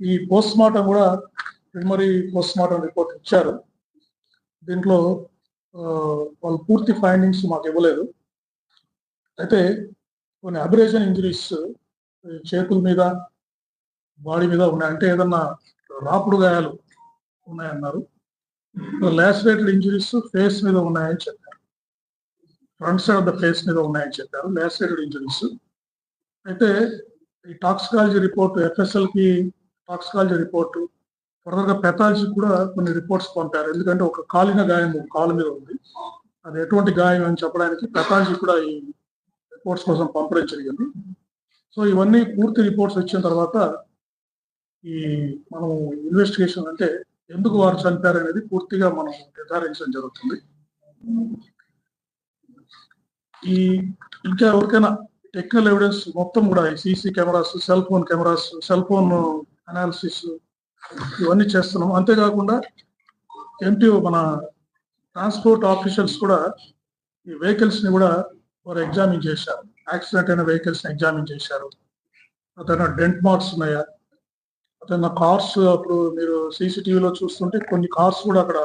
ఈ post mortem కూడా preliminary post mortem report ఇచ్చారు. దీంట్లో వాళ్ళు పూర్తి ఫైండింగ్స్ మాకు ఇవ్వలేదు. అయితే కొన్ని అబ్రేషన్ ఇంజరీస్ చేతుల మీద, బాడీ మీద ఉన్నాయి. అంటే ఏదన్నా రాపుడు గాయాలు ఉన్నాయన్నారు. లాసిరేటెడ్ ఇంజరీస్ ఫేస్ మీద ఉన్నాయని చెప్పారు. Front side of the face మీద ఉన్నాయని చెప్పారు లాసిరేటెడ్ ఇంజరీస్. అయితే ఈ టాక్సికాలజీ రిపోర్ట్, FSL కి టాక్సికాలజీ రిపోర్టు, ఫర్దర్గా పెథాలజీ కూడా కొన్ని రిపోర్ట్స్ పంపారు. ఎందుకంటే ఒక కాలిన గాయం కాలు మీద ఉంది, అది ఎటువంటి గాయం అని చెప్పడానికి పెథాలజీ కూడా ఈ రిపోర్ట్స్ కోసం పంపడం జరిగింది. సో ఇవన్నీ పూర్తి రిపోర్ట్స్ వచ్చిన తర్వాత ఈ మనం ఇన్వెస్టిగేషన్ అంటే ఎందుకు వారు చనిపారు అనేది పూర్తిగా మనం నిర్ధారించడం జరుగుతుంది. ఈ ఇంకా ఎవరికైనా టెక్నికల్ ఎవిడెన్స్ మొత్తం కూడా CC cameras, cell phone cameras, cell phone analysis ఇవన్నీ చేస్తున్నాం. అంతేకాకుండా MTO మన ట్రాన్స్పోర్ట్ ఆఫీషియల్స్ కూడా ఈ వెహికల్స్ ని కూడా వారు ఎగ్జామిన్ చేశారు. యాక్సిడెంట్ అయిన వెహికల్స్ ని ఎగ్జామిన్ చేశారు. అతను డెంట్ మార్క్స్ ఉన్నాయా, అతను కార్స్, అప్పుడు మీరు CCTVలో చూస్తుంటే కొన్ని కార్స్ కూడా అక్కడ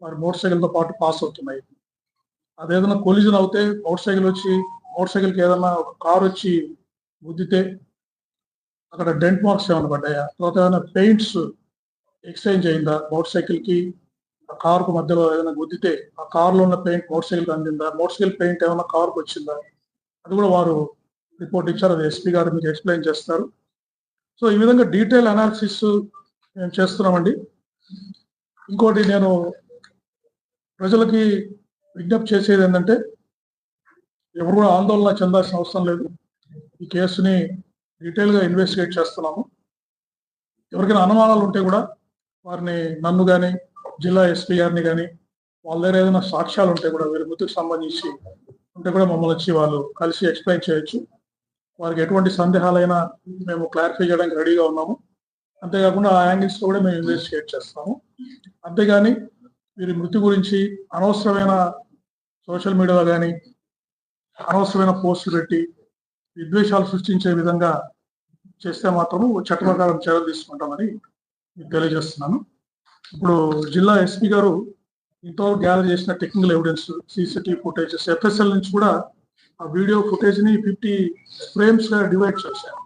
వారి మోటార్ సైకిల్తో పాటు పాస్ అవుతున్నాయి. అదేదైనా కొలిజన్ అవుతే మోటార్ సైకిల్కి ఏదైనా ఒక కార్ వచ్చి గుద్దితే అక్కడ డెంట్ మార్క్స్ ఏమైనా పడ్డాయా, తర్వాత ఏమైనా పెయింట్స్ ఎక్స్చేంజ్ అయిందా, మోటార్ సైకిల్కి ఆ కార్కు మధ్యలో ఏదైనా గుద్దితే ఆ కార్లో ఉన్న పెయింట్ మోటార్ సైకిల్కి అందిందా, మోటార్ సైకిల్ పెయింట్ ఏమైనా కార్కు వచ్చిందా, అది కూడా వారు రిపోర్ట్ ఇచ్చారు. అది SP గారు మీకు ఎక్స్ప్లెయిన్ చేస్తారు. సో ఈ విధంగా డీటెయిల్ అనాలిసిస్ మేము చేస్తున్నామండి. ఇంకోటి నేను ప్రజలకి విజ్ఞప్తి చేసేది ఏంటంటే, ఎవరు కూడా ఆందోళన చెందాల్సిన అవసరం లేదు. ఈ కేసుని డీటెయిల్గా ఇన్వెస్టిగేట్ చేస్తున్నాము. ఎవరికైనా అనుమానాలు ఉంటే కూడా వారిని, నన్ను కానీ జిల్లా SP గారిని కానీ, వాళ్ళ దగ్గర ఏదైనా సాక్ష్యాలు ఉంటే కూడా, వీరి మృతికి సంబంధించి ఉంటే కూడా మమ్మల్ని వచ్చి వాళ్ళు కలిసి ఎక్స్ప్లెయిన్ చేయొచ్చు. వారికి ఎటువంటి సందేహాలైనా మేము క్లారిఫై చేయడానికి రెడీగా ఉన్నాము. అంతేకాకుండా ఆ యాంగిల్స్లో కూడా మేము ఇన్వెస్టిగేట్ చేస్తాము. అంతేగాని వీరి మృతి గురించి అనవసరమైన సోషల్ మీడియాలో కానీ అనవసరమైన పోస్టులు పెట్టి విద్వేషాలు సృష్టించే విధంగా చేస్తే మాత్రము చట్ట ప్రకారం చర్యలు తీసుకుంటామని మీకు తెలియజేస్తున్నాను. ఇప్పుడు జిల్లా SP గారు ఇంతవరకు గ్యాదర్ చేసిన technical evidence, CCTV footages, FSL నుంచి కూడా ఆ వీడియో ఫుటేజ్ని 50 ఫ్రేమ్స్గా డివైడ్ చేశారు.